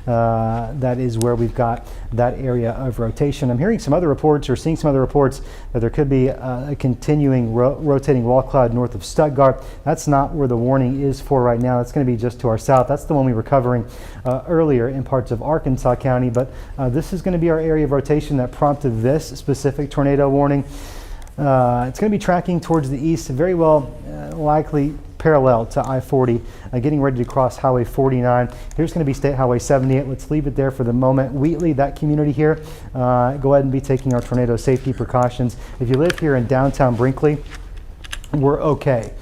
that is where we've got that area of rotation. I'm hearing some other reports, or seeing some other reports, that there could be a continuing rotating wall cloud north of Stuttgart. That's not where the warning is for right now. That's going to be just to our south. That's the one we were covering earlier in parts of Arkansas County, but this is going to be our area of rotation that prompted this specific tornado warning. It's going to be tracking towards the east, very well likely parallel to I-40, getting ready to cross Highway 49. Here's going to be State Highway 78. Let's leave it there for the moment. Wheatley, that community here, go ahead and be taking our tornado safety precautions. If you live here in downtown Brinkley, we're okay.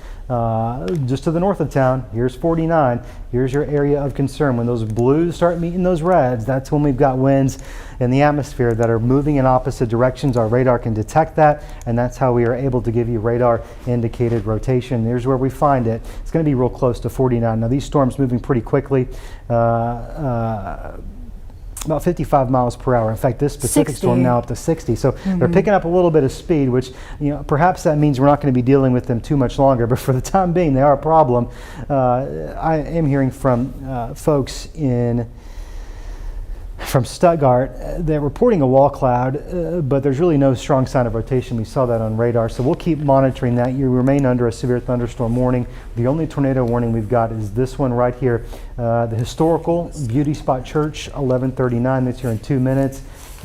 Just to the north of town, here's 49. Here's your area of concern. When those blues start meeting those reds, that's when we've got winds in the atmosphere that are moving in opposite directions. Our radar can detect that, and that's how we are able to give you radar indicated rotation. There's where we find it. It's going to be real close to 49. Now, these storms moving pretty quickly. About 55 miles per hour. In fact, this specific 60. storm now up to 60. So they're picking up a little bit of speed, which, you know, perhaps that means we're not going to be dealing with them too much longer. But for the time being, they are a problem. I am hearing from folks from Stuttgart, they're reporting a wall cloud, but there's really no strong sign of rotation. We saw that on radar, so we'll keep monitoring that. You remain under a severe thunderstorm warning. The only tornado warning we've got is this one right here. The historical Beauty Spot Church, 11:39. That's here in 2 minutes.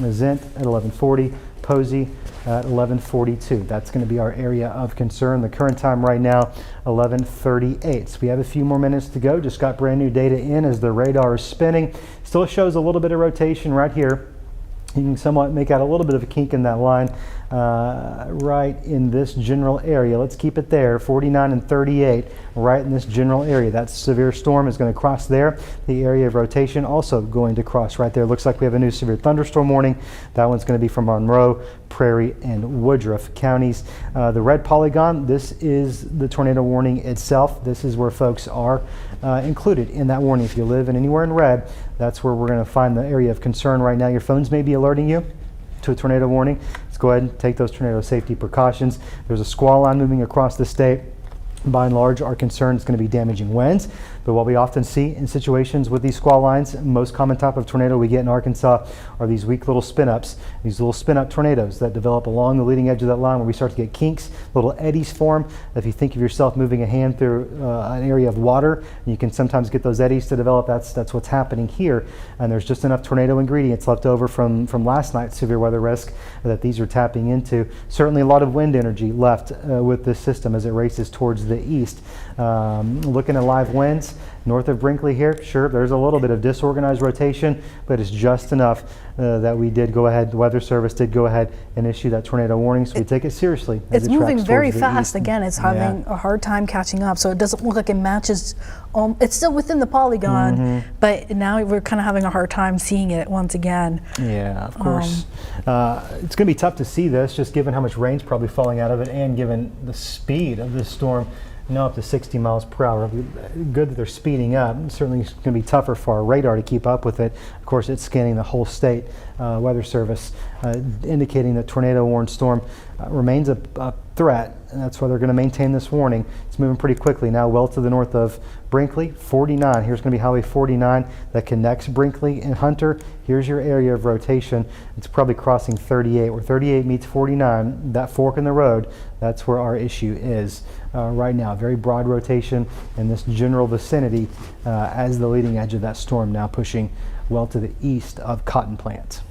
Zent at 11:40. Posey at 11:42. That's going to be our area of concern. The current time right now, 11:38. So we have a few more minutes to go. Just got brand new data in as the radar is spinning. Still shows a little bit of rotation right here. You can somewhat make out a little bit of a kink in that line right in this general area. Let's keep it there, 49 and 38, right in this general area. That severe storm is going to cross there. The area of rotation also going to cross right there. Looks like we have a new severe thunderstorm warning. That one's going to be from Monroe, Prairie, and Woodruff counties. The red polygon, this is the tornado warning itself. This is where folks are included in that warning. If you live in anywhere in red, that's where we're going to find the area of concern right now. Your phones may be alerting you to a tornado warning. Let's go ahead and take those tornado safety precautions. There's a squall line moving across the state. By and large, our concern is going to be damaging winds. But what we often see in situations with these squall lines, most common type of tornado we get in Arkansas are these weak little spin-ups, these little spin-up tornadoes that develop along the leading edge of that line where we start to get kinks, little eddies form. If you think of yourself moving a hand through an area of water, you can sometimes get those eddies to develop. That's what's happening here. And there's just enough tornado ingredients left over from last night's severe weather risk that these are tapping into. Certainly a lot of wind energy left with this system as it races towards the east. Looking at live winds north of Brinkley here, sure, there's a little bit of disorganized rotation, but it's just enough that we did go ahead, the Weather Service did go ahead and issue that tornado warning, so we take it seriously. It's moving very fast. Again, it's having a hard time catching up, so it doesn't look like it matches. It's still within the polygon, but now we're kind of having a hard time seeing it once again. Yeah, of course. It's going to be tough to see this, just given how much rain's probably falling out of it and given the speed of this storm. Now up to 60 miles per hour. Good that they're speeding up. Certainly it's going to be tougher for our radar to keep up with it. Of course, it's scanning the whole state. Weather Service indicating that tornado warned storm remains a threat, and that's why they're going to maintain this warning. It's moving pretty quickly now, well to the north of Brinkley, 49. Here's going to be Highway 49 that connects Brinkley and Hunter. Here's your area of rotation. It's probably crossing 38. Where 38 meets 49, that fork in the road, that's where our issue is right now. Very broad rotation in this general vicinity as the leading edge of that storm now pushing well to the east of cotton plants.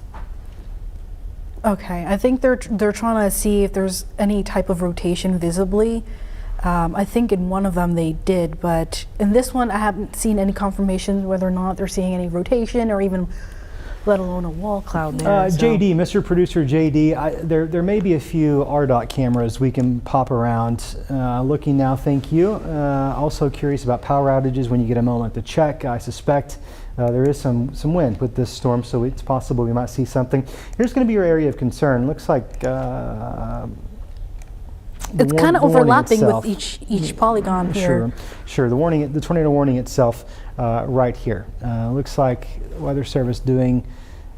Okay, I think they're trying to see if there's any type of rotation visibly. I think in one of them they did, but in this one I haven't seen any confirmation whether or not they're seeing any rotation or even let alone a wall cloud there. JD, Mr. Producer JD, there may be a few RDOT cameras we can pop around. Looking now, thank you. Also curious about power outages when you get a moment to check. I suspect there is some wind with this storm, so it's possible we might see something. Here's going to be your area of concern. Looks like it's kind of overlapping with each polygon here. Sure. The tornado warning itself right here. Looks like Weather Service doing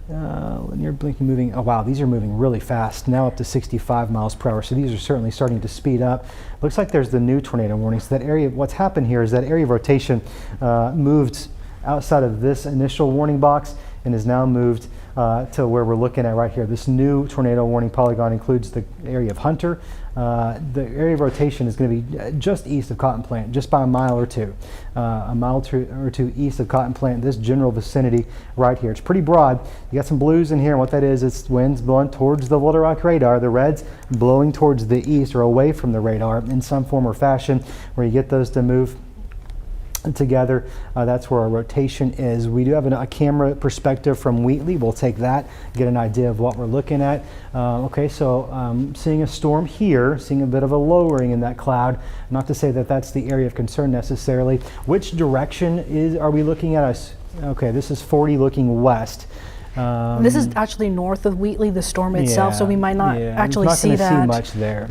linear blinking moving. Oh wow, these are moving really fast. Now up to 65 miles per hour. So these are certainly starting to speed up. Looks like there's the new tornado warning. So that area, what's happened here is that area of rotation moved outside of this initial warning box and has now moved to where we're looking at right here. This new tornado warning polygon includes the area of Hunter. The area of rotation is going to be just east of Cotton Plant, just by a mile or two. Or two east of Cotton Plant, this general vicinity right here. It's pretty broad. You got some blues in here, and what that is, it's winds blowing towards the Little Rock radar. The reds blowing towards the east or away from the radar in some form or fashion, where you get those to move together. That's where our rotation is. We do have a camera perspective from Wheatley. We'll take that, get an idea of what we're looking at. Okay, so seeing a storm here, seeing a bit of a lowering in that cloud. Not to say that that's the area of concern necessarily. Which direction are we looking at? Us? Okay, this is 40 looking west. This is actually north of Wheatley, the storm itself, so we might not actually see that. Not going to see much there.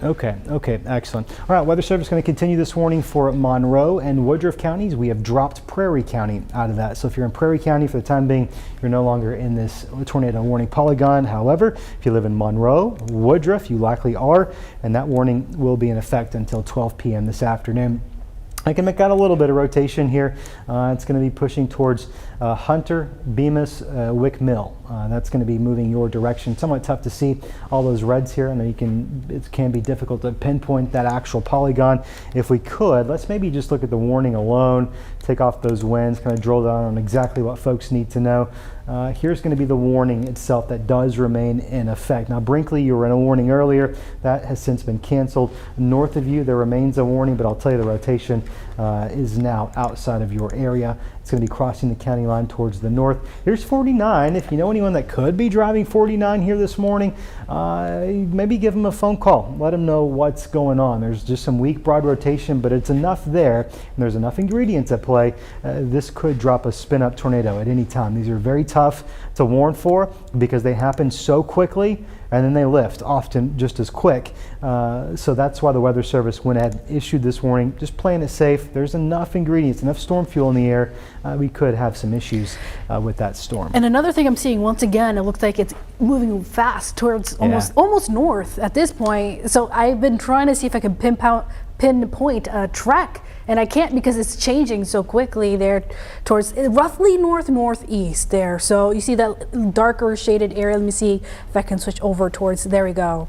Okay, excellent. All right, Weather Service going to continue this warning for Monroe and Woodruff counties. We have dropped Prairie County out of that. So if you're in Prairie County for the time being, you're no longer in this tornado warning polygon. However, if you live in Monroe, Woodruff, you likely are, and that warning will be in effect until 12 p.m. this afternoon. I can make out a little bit of rotation here. It's going to be pushing towards Hunter, Bemis, Wick Mill. That's going to be moving your direction. Somewhat tough to see all those reds here. I know it can be difficult to pinpoint that actual polygon. If we could, let's maybe just look at the warning alone, take off those winds, kind of drill down on exactly what folks need to know. Here's going to be the warning itself that does remain in effect. Now, Brinkley, you were in a warning earlier. That has since been canceled. North of you, there remains a warning, but I'll tell you the rotation is now outside of your area. It's going to be crossing the county line towards the north. Here's 49. If you know anyone that could be driving 49 here this morning, maybe give them a phone call. Let them know what's going on. There's just some weak broad rotation, but it's enough there, and there's enough ingredients at play. This could drop a spin-up tornado at any time. These are very tough to warn for because they happen so quickly and then they lift, often just as quick. So that's why the Weather Service went ahead and issued this warning, just playing it safe. There's enough ingredients, enough storm fuel in the air. We could have some issues with that storm. And another thing I'm seeing, once again, it looks like it's moving fast towards almost north at this point. So I've been trying to see if I can pinpoint a track, and I can't because it's changing so quickly there towards roughly northeast there. So you see that darker shaded area. Let me see if I can switch over towards, there we go.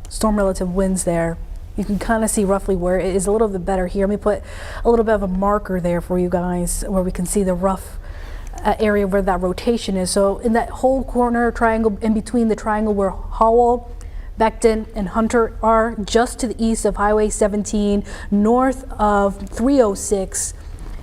Storm relative winds there. You can kind of see roughly where it is a little bit better here. Let me put a little bit of a marker there for you guys where we can see the rough area where that rotation is. So in that whole corner triangle, in between the triangle where Howell, Beckton, and Hunter are, just to the east of Highway 17, north of 306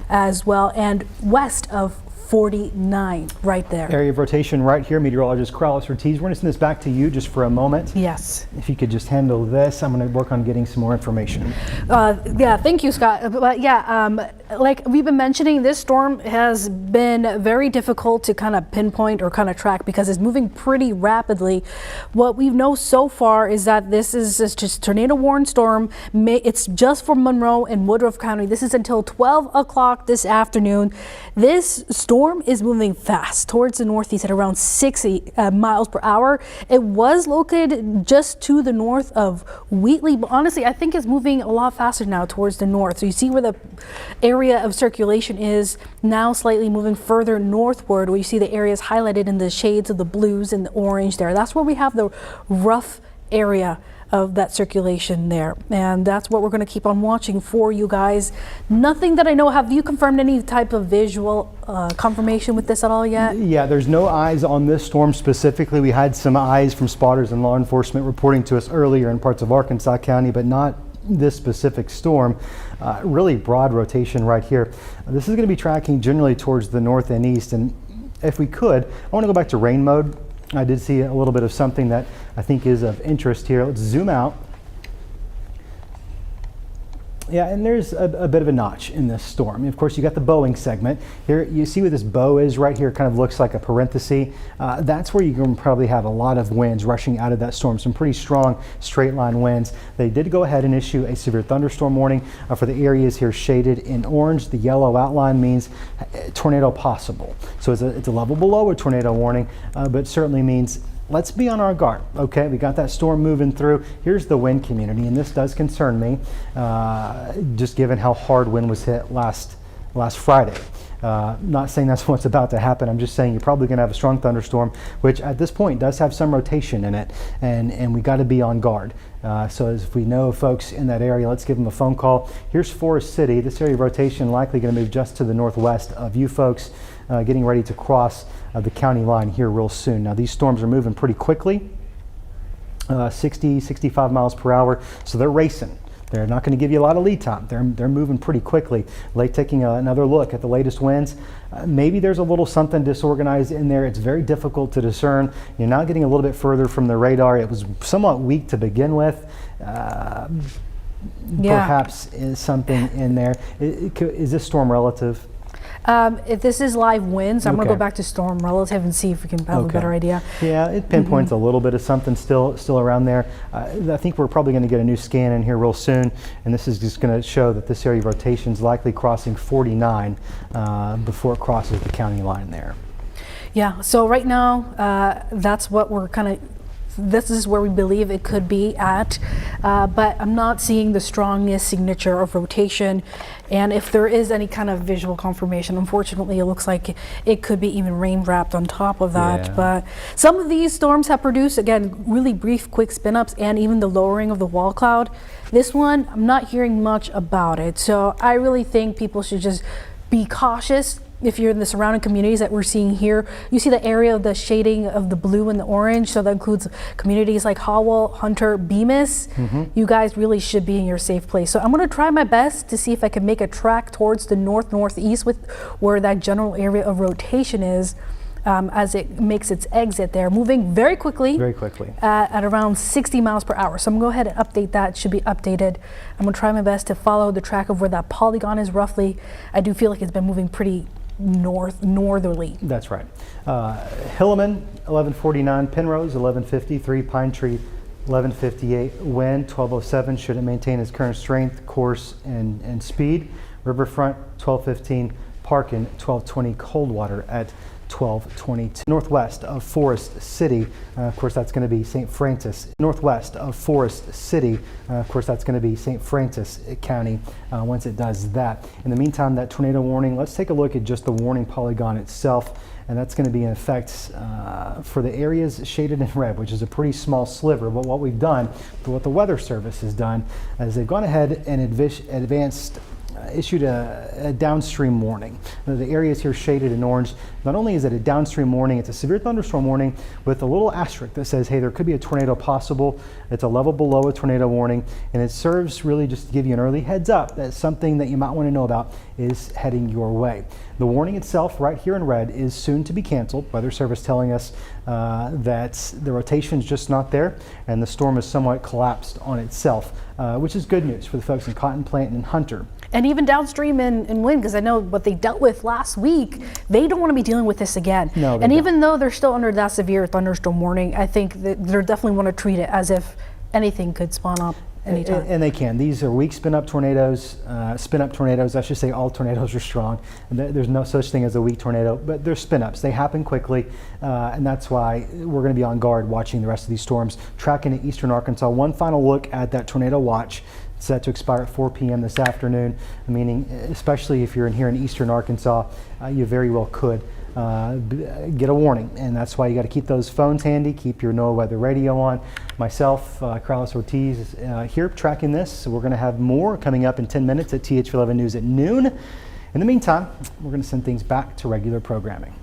as well, and west of 49 right there. Area of rotation right here, meteorologist Corallys Ortiz. We're going to send this back to you just for a moment. Yes. If you could just handle this, I'm going to work on getting some more information. Yeah, thank you, Scott. But yeah, like we've been mentioning, this storm has been very difficult to kind of pinpoint or kind of track because it's moving pretty rapidly. What we know so far is that this is just tornado warned storm. It's just for Monroe and Woodruff County. This is until 12 o'clock this afternoon. This storm is moving fast towards the northeast at around 60 miles per hour. It was located just to the north of Wheatley, but honestly, I think it's moving a lot faster now towards the north. So you see where the area of circulation is now slightly moving further northward, where you see the areas highlighted in the shades of the blues and the orange there. That's where we have the rough area of that circulation there, and that's what we're going to keep on watching for you guys. Nothing that I know. Have you confirmed any type of visual confirmation with this at all yet? Yeah, there's no eyes on this storm specifically. We had some eyes from spotters and law enforcement reporting to us earlier in parts of Arkansas County, but not this specific storm. Really broad rotation right here. This is going to be tracking generally towards the north and east, and if we could, I want to go back to rain mode. I did see a little bit of something that I think is of interest here. Let's zoom out. Yeah, and there's a bit of a notch in this storm. Of course, you got the bowing segment. Here, you see what this bow is right here, kind of looks like a parenthesis. That's where you can probably have a lot of winds rushing out of that storm, some pretty strong straight line winds. They did go ahead and issue a severe thunderstorm warning for the areas here shaded in orange. The yellow outline means tornado possible. So it's a level below a tornado warning, but certainly means let's be on our guard. Okay, we got that storm moving through. Here's the wind community, and this does concern me, just given how hard wind was hit last Friday. Not saying that's what's about to happen. I'm just saying you're probably going to have a strong thunderstorm, which at this point does have some rotation in it, and we got to be on guard. So if we know folks in that area, let's give them a phone call. Here's Forest City. This area of rotation likely going to move just to the northwest of you folks, getting ready to cross the county line here real soon. Now these storms are moving pretty quickly, 60, 65 miles per hour, so they're racing. They're not going to give you a lot of lead time. They're moving pretty quickly. Like taking another look at the latest winds, maybe there's a little something disorganized in there. It's very difficult to discern. You're now getting a little bit further from the radar. It was somewhat weak to begin with. Perhaps is something in there. Is this storm relative? If this is live winds, I'm going to Okay. go back to storm relative and see if we can have a Okay. better idea. Yeah, it pinpoints a little bit of something still around there. I think we're probably going to get a new scan in here real soon, and this is just going to show that this area of rotation is likely crossing 49 before it crosses the county line there. Yeah, so right now, that's what we're kind of, this is where we believe it could be at, but I'm not seeing the strongest signature of rotation. And if there is any kind of visual confirmation, unfortunately, it looks like it could be even rain wrapped on top of that. Yeah. But some of these storms have produced, again, really brief, quick spin ups and even the lowering of the wall cloud. This one, I'm not hearing much about it. So I really think people should just be cautious. If you're in the surrounding communities that we're seeing here, you see the area of the shading of the blue and the orange. So that includes communities like Howell, Hunter, Bemis. You guys really should be in your safe place. So I'm going to try my best to see if I can make a track towards the northeast with where that general area of rotation is as it makes its exit there, moving very quickly. Very quickly. At around 60 miles per hour. So I'm going to go ahead and update that. It should be updated. I'm going to try my best to follow the track of where that polygon is roughly. I do feel like it's been moving pretty northerly. That's right. Hilliman, 1149, Penrose, 1153, Pine Tree, 1158, wind, 1207, should it maintain its current strength, course, and speed. Riverfront, 1215, Parkin, 1220, Coldwater at 1222. Northwest of Forest City, of course that's going to be St. Francis. Northwest of Forest City, of course that's going to be St. Francis County once it does that. In the meantime, that tornado warning, let's take a look at just the warning polygon itself, and that's going to be in effect for the areas shaded in red, which is a pretty small sliver. But what we've done, what the Weather Service has done, is they've gone ahead and issued a downstream warning. Now, the areas here shaded in orange, not only is it a downstream warning, it's a severe thunderstorm warning with a little asterisk that says, hey, there could be a tornado possible. It's a level below a tornado warning, and it serves really just to give you an early heads up that something that you might want to know about is heading your way. The warning itself right here in red is soon to be canceled. Weather Service telling us that the rotation is just not there and the storm is somewhat collapsed on itself, which is good news for the folks in Cotton Plant and Hunter. And even downstream in wind, because I know what they dealt with last week, they don't want to be dealing with this again. No, they and don't. even though they're still under that severe thunderstorm warning, I think that they definitely want to treat it as if anything could spawn up anytime. And they can. These are weak spin-up tornadoes. Spin-up tornadoes, I should say all tornadoes are strong. And there's no such thing as a weak tornado, but they're spin-ups. They happen quickly, and that's why we're going to be on guard watching the rest of these storms, tracking to eastern Arkansas. One final look at that tornado watch. Set to expire at 4 p.m. this afternoon, meaning especially if you're in here in eastern Arkansas, you very well could get a warning, and that's why you got to keep those phones handy, keep your NOAA weather radio on. Myself, Corallys Ortiz, here tracking this. So we're going to have more coming up in 10 minutes at TH11 News at noon. In the meantime, we're going to send things back to regular programming.